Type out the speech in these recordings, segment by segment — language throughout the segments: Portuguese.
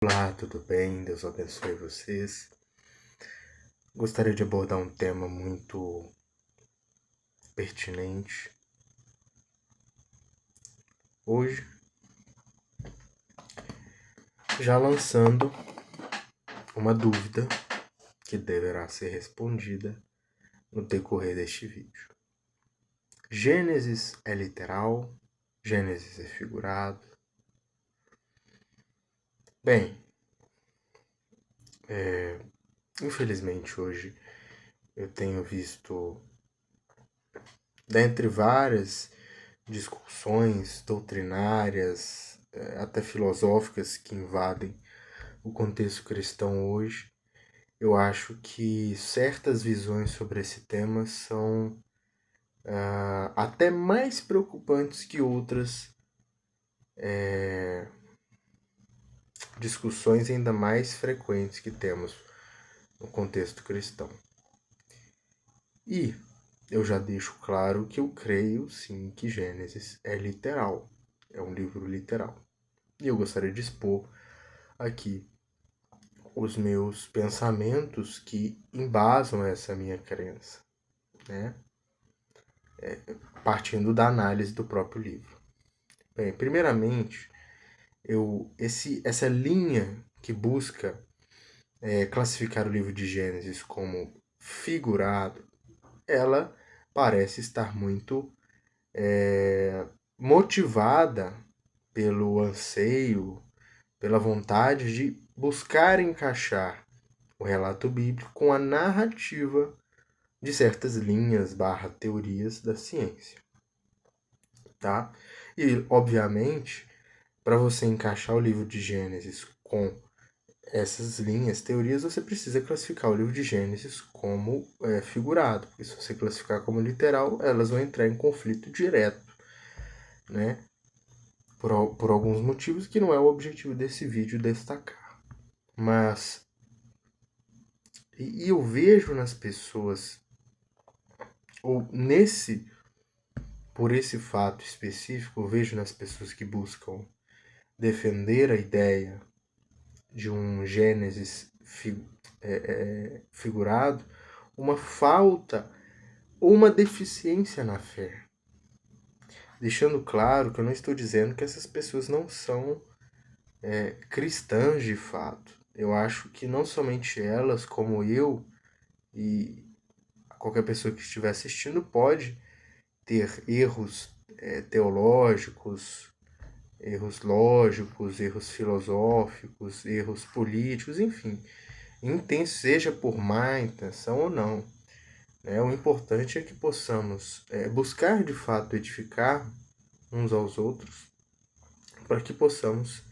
Olá, tudo bem? Deus abençoe vocês. Gostaria de abordar um tema muito pertinente hoje, já lançando uma dúvida que deverá ser respondida no decorrer deste vídeo. Gênesis é literal? Gênesis é figurado? Bem, infelizmente hoje eu tenho visto, dentre várias discussões doutrinárias, até filosóficas que invadem o contexto cristão hoje, eu acho que certas visões sobre esse tema são até mais preocupantes que outras discussões ainda mais frequentes que temos no contexto cristão. E eu já deixo claro que eu creio sim que Gênesis é literal, é um livro literal. E eu gostaria de expor aqui os meus pensamentos que embasam essa minha crença, né? Partindo da análise do próprio livro. Bem, primeiramente, essa linha que busca classificar o livro de Gênesis como figurado, ela parece estar muito motivada pelo anseio, pela vontade de buscar encaixar o relato bíblico com a narrativa de certas linhas / teorias da ciência, tá? E, obviamente, para você encaixar o livro de Gênesis com essas linhas, teorias, você precisa classificar o livro de Gênesis como figurado, porque se você classificar como literal, elas vão entrar em conflito direto, né? Por alguns motivos que não é o objetivo desse vídeo destacar. Mas, e eu vejo nas pessoas, ou por esse fato específico, eu vejo nas pessoas que buscam defender a ideia de um Gênesis figurado, uma falta ou uma deficiência na fé. Deixando claro que eu não estou dizendo que essas pessoas não são cristãs de fato. Eu acho que não somente elas, como eu e qualquer pessoa que estiver assistindo, pode ter erros teológicos, erros lógicos, erros filosóficos, erros políticos, enfim, seja por má intenção ou não. O importante é que possamos buscar de fato edificar uns aos outros, para que possamos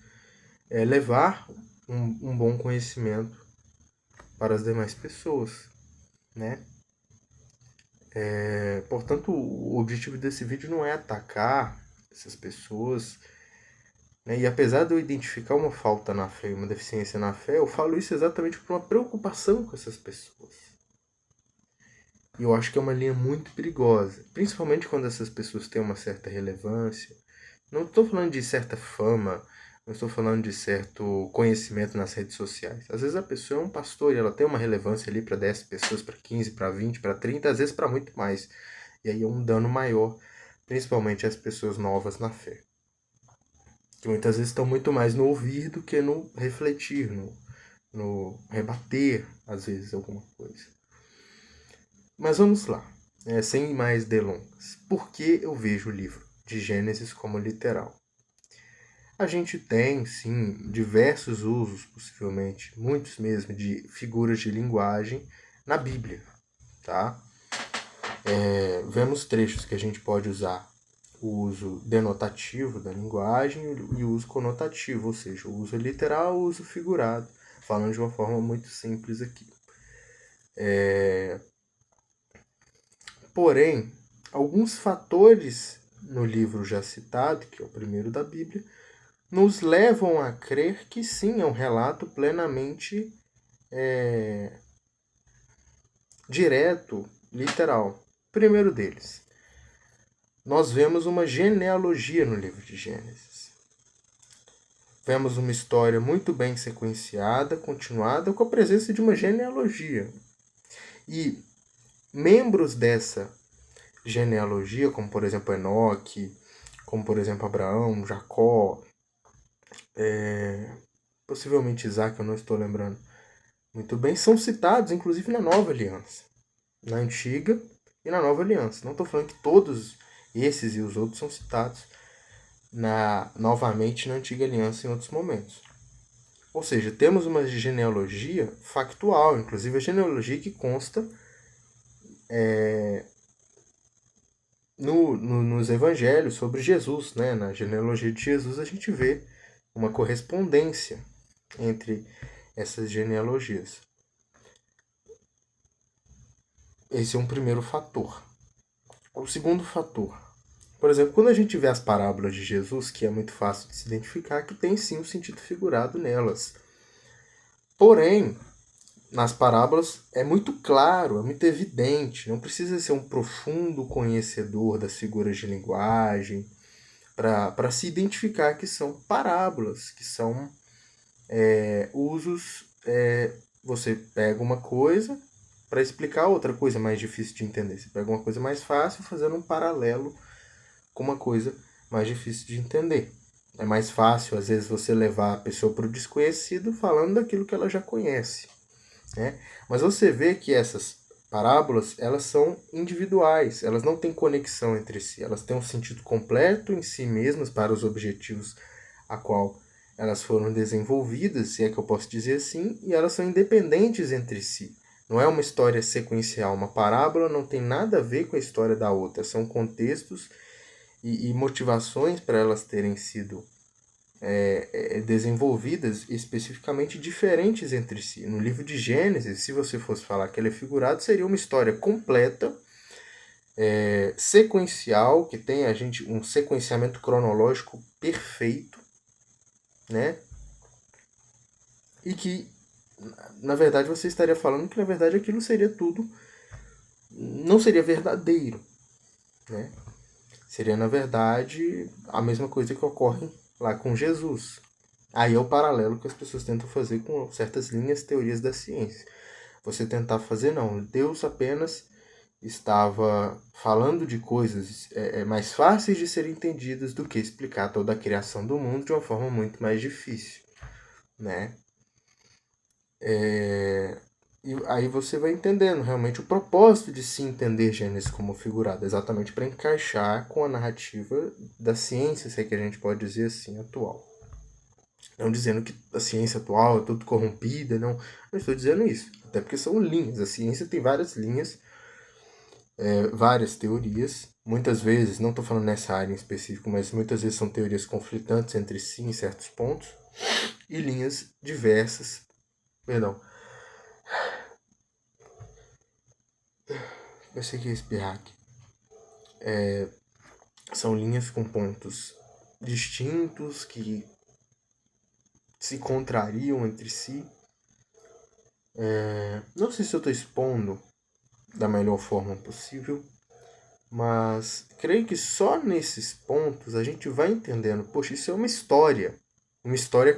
levar um bom conhecimento para as demais pessoas, né? Portanto, o objetivo desse vídeo não é atacar essas pessoas, né? E apesar de eu identificar uma falta na fé, uma deficiência na fé, eu falo isso exatamente por uma preocupação com essas pessoas. E eu acho que é uma linha muito perigosa, principalmente quando essas pessoas têm uma certa relevância. Não estou falando de certa fama, não estou falando de certo conhecimento nas redes sociais. Às vezes a pessoa é um pastor e ela tem uma relevância ali para 10 pessoas, para 15, para 20, para 30, às vezes para muito mais. E aí é um dano maior, principalmente às pessoas novas na fé, que muitas vezes estão muito mais no ouvir do que no refletir, no rebater, às vezes, alguma coisa. Mas vamos lá, sem mais delongas. Por que eu vejo o livro de Gênesis como literal? A gente tem, sim, diversos usos, possivelmente, muitos mesmo, de figuras de linguagem na Bíblia, tá? Vemos trechos que a gente pode usar o uso denotativo da linguagem e o uso conotativo, ou seja, o uso literal e o uso figurado, falando de uma forma muito simples aqui. Porém, alguns fatores no livro já citado, que é o primeiro da Bíblia, nos levam a crer que sim, é um relato plenamente direto, literal. Primeiro deles, nós vemos uma genealogia no livro de Gênesis. vemos uma história muito bem sequenciada, continuada, com a presença de uma genealogia. E membros dessa genealogia, como por exemplo Enoque, como por exemplo Abraão, Jacó, possivelmente Isaac, eu não estou lembrando muito bem, são citados inclusive na Nova Aliança, na Antiga e na Nova Aliança. Não estou falando que todos esses e os outros são citados novamente na Antiga Aliança em outros momentos. Ou seja, temos uma genealogia factual, inclusive a genealogia que consta nos evangelhos sobre Jesus, né? Na genealogia de Jesus a gente vê uma correspondência entre essas genealogias. Esse é um primeiro fator. O segundo fator, por exemplo, quando a gente vê as parábolas de Jesus, que é muito fácil de se identificar, que tem sim um sentido figurado nelas. Porém, nas parábolas é muito claro, é muito evidente, não precisa ser um profundo conhecedor das figuras de linguagem para se identificar que são parábolas, que são usos. Você pega uma coisa para explicar outra coisa mais difícil de entender. Você pega uma coisa mais fácil fazendo um paralelo com uma coisa mais difícil de entender. É mais fácil, às vezes, você levar a pessoa para o desconhecido falando daquilo que ela já conhece. Né? Mas você vê que essas parábolas, elas são individuais, elas não têm conexão entre si, elas têm um sentido completo em si mesmas para os objetivos a qual elas foram desenvolvidas, se é que eu posso dizer assim, e elas são independentes entre si. Não é uma história sequencial, uma parábola não tem nada a ver com a história da outra, são contextos e motivações para elas terem sido desenvolvidas especificamente diferentes entre si. No livro de Gênesis, se você fosse falar que ele é figurado, seria uma história completa, sequencial, que tem um sequenciamento cronológico perfeito, né? E que, na verdade, você estaria falando que, na verdade, aquilo seria tudo, não seria verdadeiro, né? Seria, na verdade, a mesma coisa que ocorre lá com Jesus. Aí é o paralelo que as pessoas tentam fazer com certas linhas teorias da ciência. Você tentar fazer, não. Deus apenas estava falando de coisas mais fáceis de serem entendidas do que explicar toda a criação do mundo de uma forma muito mais difícil, né? E aí você vai entendendo realmente o propósito de se entender Gênesis como figurado, exatamente para encaixar com a narrativa da ciência, se é que a gente pode dizer assim, atual. Não dizendo que a ciência atual é tudo corrompida, não estou dizendo isso. Até porque são linhas. A ciência tem várias linhas, várias teorias. Muitas vezes, não estou falando nessa área em específico, mas muitas vezes são teorias conflitantes entre si em certos pontos. E linhas diversas. Perdão. Eu sei que é espirrar aqui. São linhas com pontos distintos que se contrariam entre si. Não sei se eu estou expondo da melhor forma possível, mas creio que só nesses pontos a gente vai entendendo, poxa, isso é uma história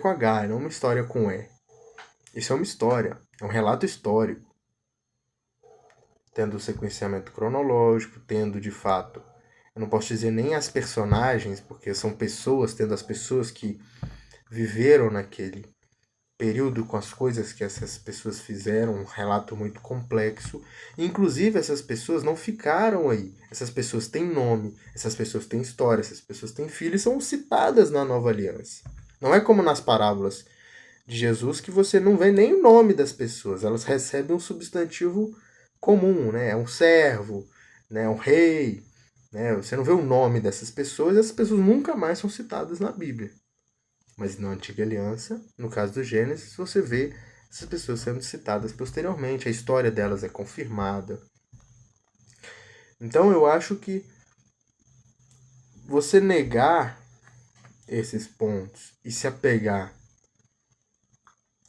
com H, não uma história com E. Isso é uma história, é um relato histórico, tendo o sequenciamento cronológico, tendo de fato, eu não posso dizer nem as personagens, porque são pessoas, tendo as pessoas que viveram naquele período com as coisas que essas pessoas fizeram, um relato muito complexo. Inclusive, essas pessoas não ficaram aí. Essas pessoas têm nome, essas pessoas têm história, essas pessoas têm filhos e são citadas na Nova Aliança. Não é como nas parábolas de Jesus que você não vê nem o nome das pessoas. Elas recebem um substantivo comum, né? É um servo, né? Um rei. Né? Você não vê o nome dessas pessoas e essas pessoas nunca mais são citadas na Bíblia. Mas na Antiga Aliança, no caso do Gênesis, você vê essas pessoas sendo citadas posteriormente, a história delas é confirmada. Então eu acho que você negar esses pontos e se apegar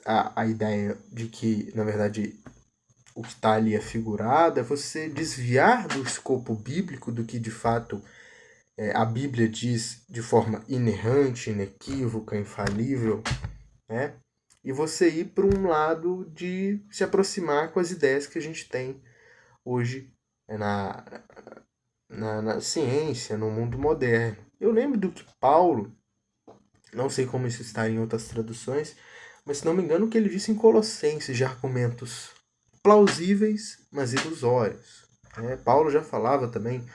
à ideia de que, na verdade, o que está ali é figurado, é você desviar do escopo bíblico do que de fato a Bíblia diz de forma inerrante, inequívoca, infalível, né? E você ir para um lado de se aproximar com as ideias que a gente tem hoje na ciência, no mundo moderno. Eu lembro do que Paulo, não sei como isso está em outras traduções, mas se não me engano o que ele disse em Colossenses de argumentos plausíveis, mas ilusórios. Né? Paulo já falava também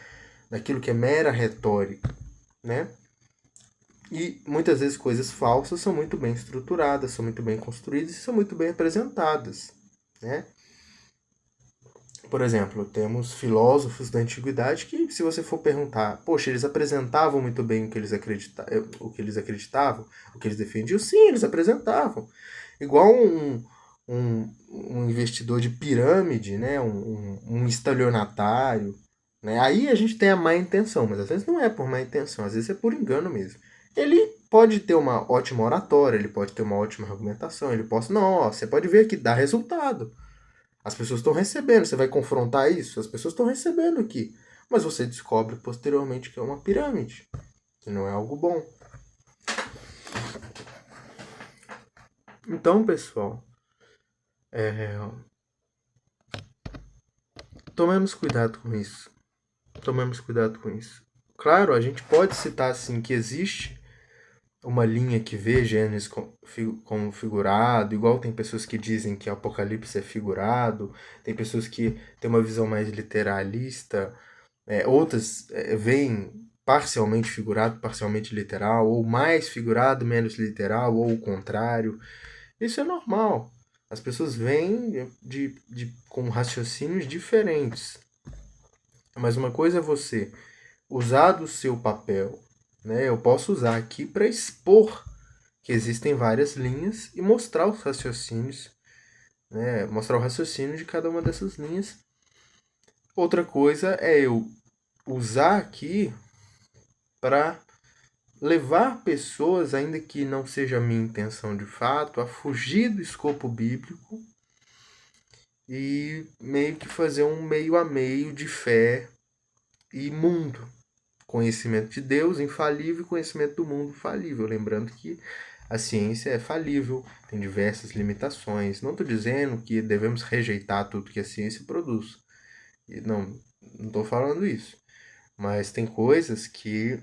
daquilo que é mera retórica, né? E muitas vezes coisas falsas são muito bem estruturadas, são muito bem construídas e são muito bem apresentadas, né? Por exemplo, temos filósofos da antiguidade que, se você for perguntar, poxa, eles apresentavam muito bem o que eles acreditavam, o que eles defendiam? Sim, eles apresentavam. Igual um investidor de pirâmide, né? Um estelionatário. Né? Aí a gente tem a má intenção, mas às vezes não é por má intenção, às vezes é por engano mesmo. Ele pode ter uma ótima oratória, ele pode ter uma ótima argumentação, ele pode. Não, ó, você pode ver que dá resultado. As pessoas estão recebendo, você vai confrontar isso? As pessoas estão recebendo aqui. Mas você descobre posteriormente que é uma pirâmide, que não é algo bom. Então, pessoal, tomemos cuidado com isso. Tomemos cuidado com isso. Claro, a gente pode citar assim que existe uma linha que vê Gênesis como figurado, igual tem pessoas que dizem que Apocalipse é figurado, tem pessoas que têm uma visão mais literalista, outras veem parcialmente figurado, parcialmente literal, ou mais figurado, menos literal, ou o contrário. Isso é normal. As pessoas vêm com raciocínios diferentes. Mas uma coisa é você usar do seu papel, né? Eu posso usar aqui para expor que existem várias linhas e mostrar os raciocínios, né? Mostrar o raciocínio de cada uma dessas linhas. Outra coisa é eu usar aqui para levar pessoas, ainda que não seja a minha intenção de fato, a fugir do escopo bíblico e meio que fazer um meio a meio de fé e mundo. Conhecimento de Deus infalível e conhecimento do mundo falível. Lembrando que a ciência é falível, tem diversas limitações. Não estou dizendo que devemos rejeitar tudo que a ciência produz. Não estou falando isso. Mas tem coisas que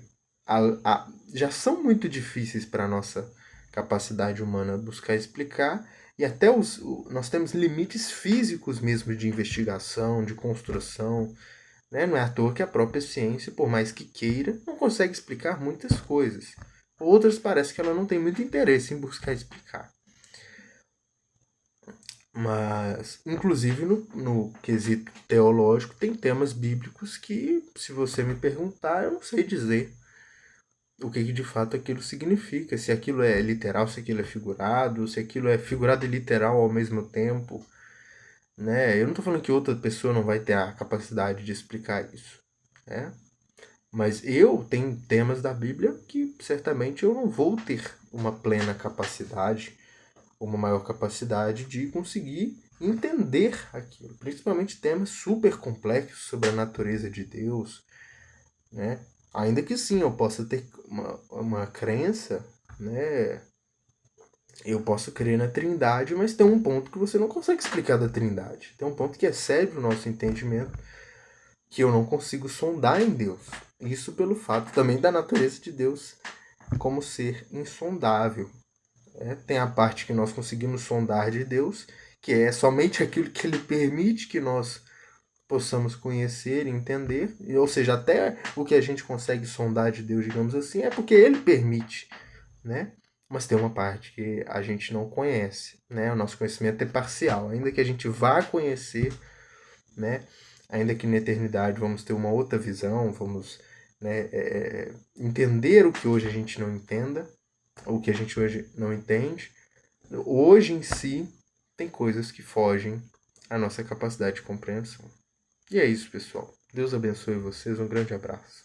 já são muito difíceis para a nossa capacidade humana buscar explicar. E até nós temos limites físicos mesmo de investigação, de construção. Né? Não é à toa que a própria ciência, por mais que queira, não consegue explicar muitas coisas. Outras parece que ela não tem muito interesse em buscar explicar. Mas, inclusive no quesito teológico, tem temas bíblicos que, se você me perguntar, eu não sei dizer o que de fato aquilo significa. Se aquilo é literal, se aquilo é figurado, se aquilo é figurado e literal ao mesmo tempo. Né? Eu não estou falando que outra pessoa não vai ter a capacidade de explicar isso. Né? Mas eu tenho temas da Bíblia que certamente eu não vou ter uma plena capacidade, uma maior capacidade de conseguir entender aquilo. Principalmente temas super complexos sobre a natureza de Deus, né? Ainda que sim, eu possa ter uma crença, né? Eu posso crer na Trindade, mas tem um ponto que você não consegue explicar da Trindade. Tem um ponto que excede o nosso entendimento, que eu não consigo sondar em Deus. Isso pelo fato também da natureza de Deus como ser insondável. Tem a parte que nós conseguimos sondar de Deus, que é somente aquilo que Ele permite que nós possamos conhecer e entender. Ou seja, até o que a gente consegue sondar de Deus, digamos assim, é porque Ele permite, né? Mas tem uma parte que a gente não conhece, né? O nosso conhecimento é parcial. Ainda que a gente vá conhecer, né? Ainda que na eternidade vamos ter uma outra visão, vamos, né, entender o que hoje a gente não entenda, o que a gente hoje não entende. Hoje em si, tem coisas que fogem à nossa capacidade de compreensão. E é isso, pessoal. Deus abençoe vocês. Um grande abraço.